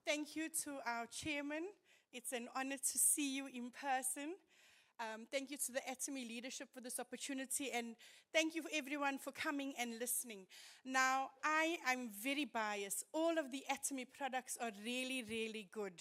Thank you to our chairman. It's an honor to see you in person. Thank you to the Atomy leadership for this opportunity, and thank you for everyone for coming and listening. Now, I'm very biased. All of the Atomy products are really, really good.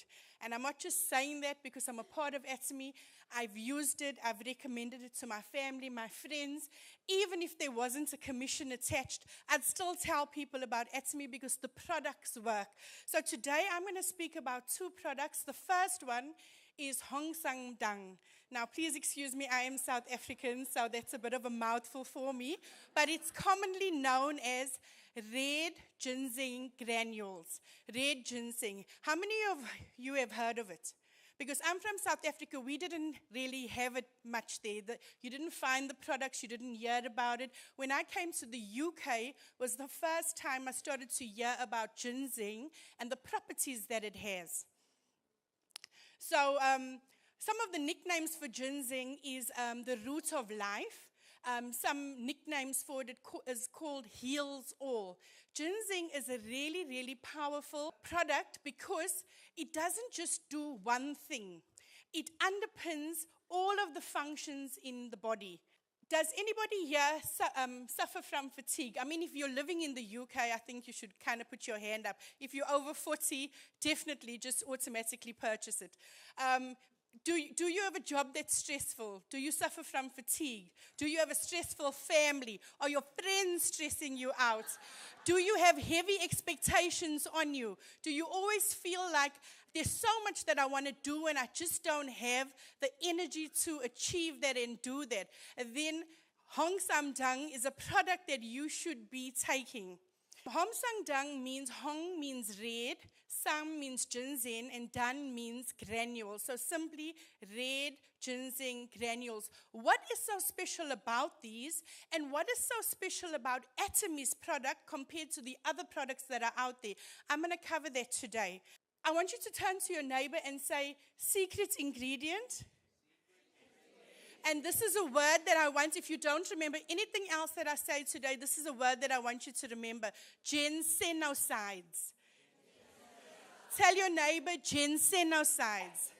And I'm not just saying that because I'm a part of Atomy. I've used it, I've recommended it to my family, my friends. Even if there wasn't a commission attached, I'd still tell people about Atomy because the products work. So today I'm going to speak about two products. The first one is Hongsamdan. Now, please excuse me, I am South African, so that's a bit of a mouthful for me, but it's commonly known as red ginseng granules, red ginseng. How many of you have heard of it? Because I'm from South Africa, we didn't really have it much there. You didn't find the products, you didn't hear about it. When I came to the UK, was the first time I started to hear about ginseng and the properties that it has. So some of the nicknames for ginseng is the root of life. Some nicknames for it is called heals all. Ginseng is a really, really powerful product because it doesn't just do one thing. It underpins all of the functions in the body. Does anybody here suffer from fatigue? I mean, if you're living in the UK, I think you should kind of put your hand up. If you're over 40, definitely just automatically purchase it. Do you have a job that's stressful? Do you suffer from fatigue? Do you have a stressful family? Are your friends stressing you out? Do you have heavy expectations on you? Do you always feel like there's so much that I want to do and I just don't have the energy to achieve that and do that? Then Hongsamdan is a product that you should be taking. Hongsamdan means Hong means red, Sam means ginseng, and Dan means granules. So simply red ginseng granules. What is so special about these, and what is so special about Atomy's product compared to the other products that are out there? I'm going to cover that today. I want you to turn to your neighbor and say, secret ingredient. And this is a word that I want, if you don't remember anything else that I say today, this is a word that I want you to remember. Ginsenosides. Tell your neighbor, ginsenosides.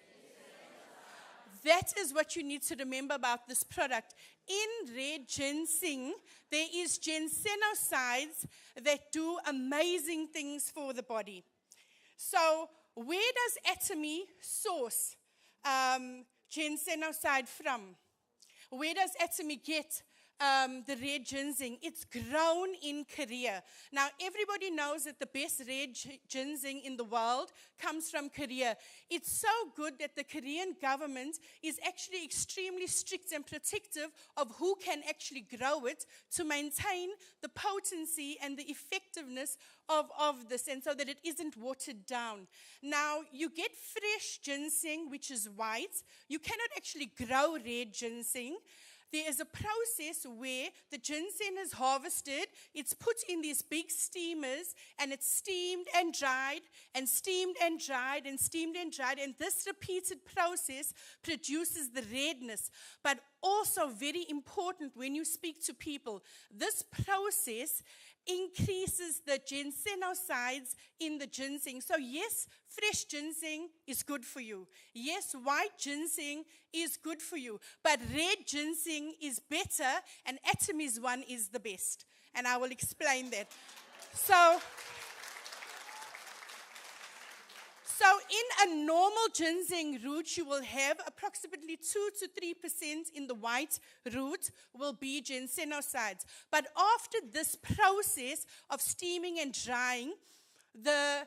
That is what you need to remember about this product. In red ginseng, there is ginsenosides that do amazing things for the body. So where does Atomy source ginsenoside from? Where does Atomy get the red ginseng? It's grown in Korea. Now, everybody knows that the best red ginseng in the world comes from Korea. It's so good that the Korean government is actually extremely strict and protective of who can actually grow it to maintain the potency and the effectiveness of this, and so that it isn't watered down. Now, you get fresh ginseng, which is white. You cannot actually grow red ginseng. There is a process where the ginseng is harvested, it's put in these big steamers, and it's steamed and dried, and steamed and dried, and steamed and dried, and this repeated process produces the redness. But also very important when you speak to people, this process increases the ginsenosides in the ginseng. So yes, fresh ginseng is good for you. Yes, white ginseng is good for you. But red ginseng is better, and Atomy's one is the best. And I will explain that. So in a normal ginseng root, you will have approximately 2 to 3% in the white root will be ginsenosides. But after this process of steaming and drying, the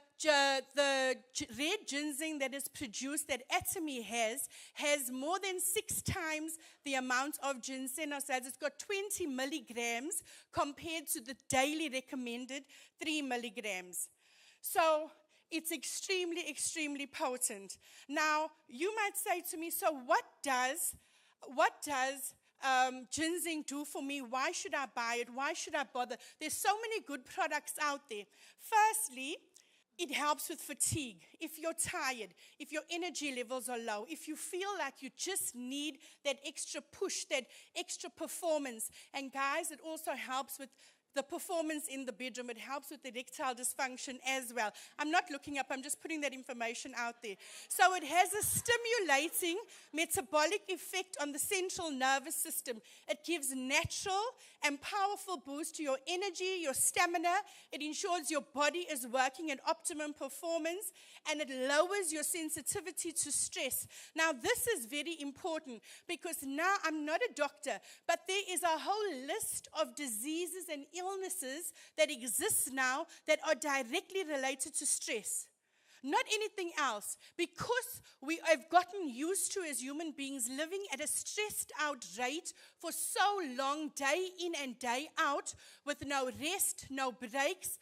red ginseng that is produced that Atomy has more than 6 times the amount of ginsenosides. It's got 20 milligrams compared to the daily recommended 3 milligrams. So it's extremely, extremely potent. Now, you might say to me, so what does ginseng do for me? Why should I buy it? Why should I bother? There's so many good products out there. Firstly, it helps with fatigue. If you're tired, if your energy levels are low, if you feel like you just need that extra push, that extra performance. And guys, it also helps with the performance in the bedroom. It helps with erectile dysfunction as well. I'm not looking up, I'm just putting that information out there. So it has a stimulating metabolic effect on the central nervous system. It gives natural and powerful boost to your energy, your stamina. It ensures your body is working at optimum performance, and it lowers your sensitivity to stress. Now, this is very important because now I'm not a doctor, but there is a whole list of diseases and illnesses that exist now that are directly related to stress. Not anything else, because we have gotten used to, as human beings, living at a stressed out rate for so long, day in and day out, with no rest, no breaks.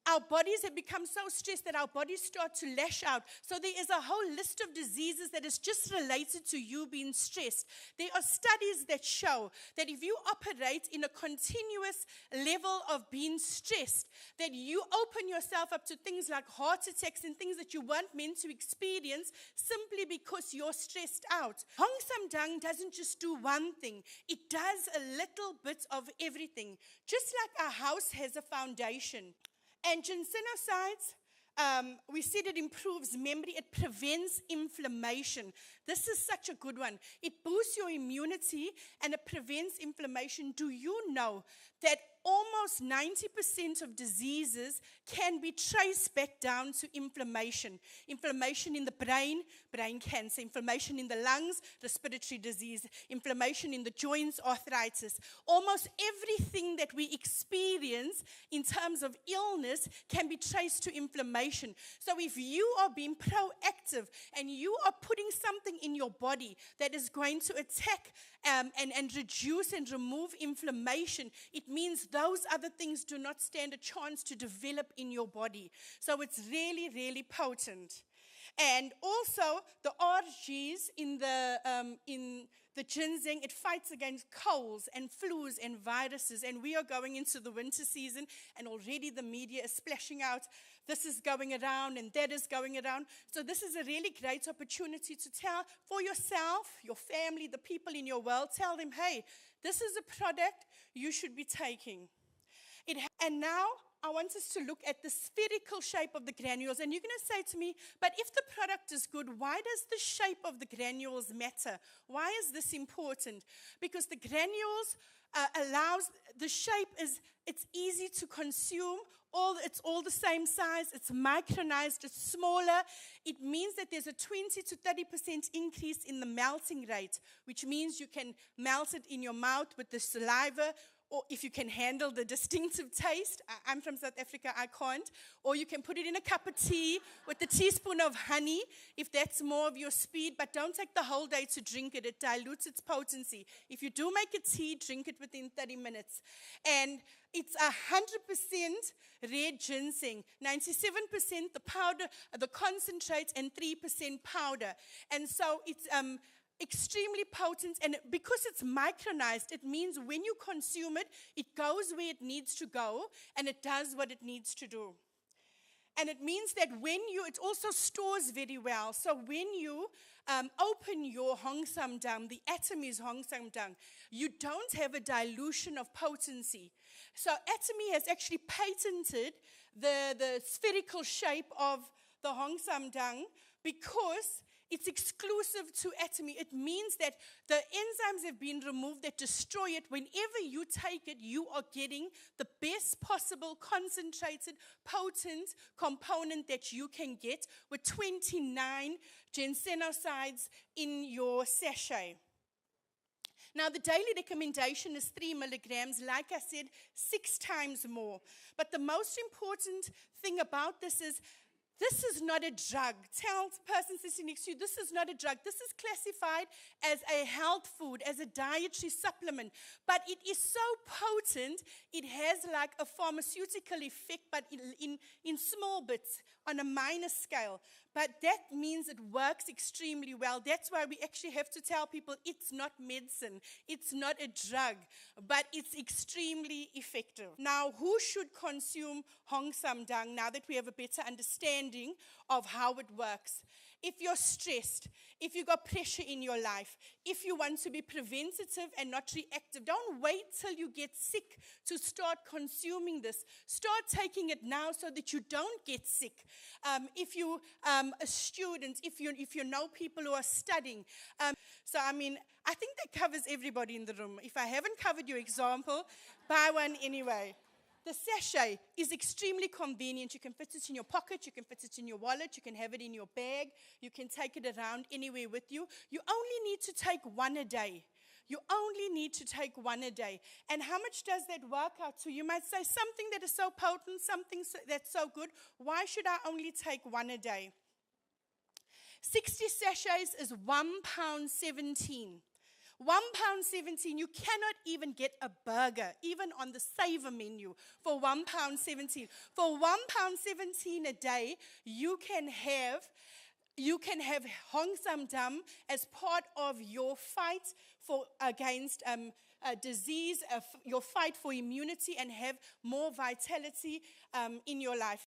Our bodies have become so stressed that our bodies start to lash out. So there is a whole list of diseases that is just related to you being stressed. There are studies that show that if you operate in a continuous level of being stressed, that you open yourself up to things like heart attacks and things that you weren't meant to experience simply because you're stressed out. Hongsamdan doesn't just do one thing. It does a little bit of everything. Just like a house has a foundation. And ginsenoside, we said it improves memory, it prevents inflammation. This is such a good one. It boosts your immunity and it prevents inflammation. Do you know that almost 90% of diseases can be traced back down to inflammation? Inflammation in the brain, brain cancer. Inflammation in the lungs, respiratory disease. Inflammation in the joints, arthritis. Almost everything that we experience in terms of illness can be traced to inflammation. So if you are being proactive and you are putting something in your body that is going to attack and reduce and remove inflammation, it means those other things do not stand a chance to develop in your body. So it's really, really potent. And also the RGs in the ginseng, it fights against colds and flus and viruses. And we are going into the winter season, and already the media is splashing out, this is going around and that is going around. So this is a really great opportunity to tell for yourself, your family, the people in your world, tell them, hey, this is a product you should be taking. And now I want us to look at the spherical shape of the granules. And you're going to say to me, but if the product is good, why does the shape of the granules matter? Why is this important? Because the granules allows, the shape is, it's easy to consume. It's all the same size. It's micronized. It's smaller. It means that there's a 20 to 30% increase in the melting rate, which means you can melt it in your mouth with the saliva, or if you can handle the distinctive taste. I'm from South Africa, I can't. Or you can put it in a cup of tea with a teaspoon of honey, if that's more of your speed. But don't take the whole day to drink it. It dilutes its potency. If you do make a tea, drink it within 30 minutes. And it's 100% red ginseng, 97% the powder, the concentrate, and 3% powder. And so it's extremely potent, and because it's micronized, it means when you consume it, it goes where it needs to go, and it does what it needs to do. And it means that it also stores very well. So when you open your Hongsamdan, the Atomy's Hongsamdan, you don't have a dilution of potency. So Atomy has actually patented the spherical shape of the Hongsamdan because it's exclusive to Atomy. It means that the enzymes have been removed that destroy it. Whenever you take it, you are getting the best possible concentrated, potent component that you can get with 29 ginsenosides in your sachet. Now, the daily recommendation is 3 milligrams, like I said, 6 times more. But the most important thing about this is not a drug. Tell the person sitting next to you, this is not a drug. This is classified as a health food, as a dietary supplement. But it is so potent, it has like a pharmaceutical effect, but in small bits, on a minor scale. But that means it works extremely well. That's why we actually have to tell people it's not medicine, it's not a drug, but it's extremely effective. Now, who should consume Hongsamdan now that we have a better understanding of how it works? if you're stressed, if you got pressure in your life, if you want to be preventative and not reactive, don't wait till you get sick to start consuming this. Start taking it now so that you don't get sick. If you a student, if you know people who are studying. So, I mean, I think that covers everybody in the room. If I haven't covered your example, buy one anyway. The sachet is extremely convenient. You can fit it in your pocket, you can fit it in your wallet, you can have it in your bag, you can take it around anywhere with you. You only need to take one a day. You only need to take one a day. And how much does that work out to? You might say something that is so potent, something that's so good, why should I only take one a day? 60 sachets is £1.17. £1.17, you cannot even get a burger, even on the saver menu, for £1.17. For £1.17 a day, you can have Hongsamdan as part of your fight against disease, your fight for immunity, and have more vitality in your life.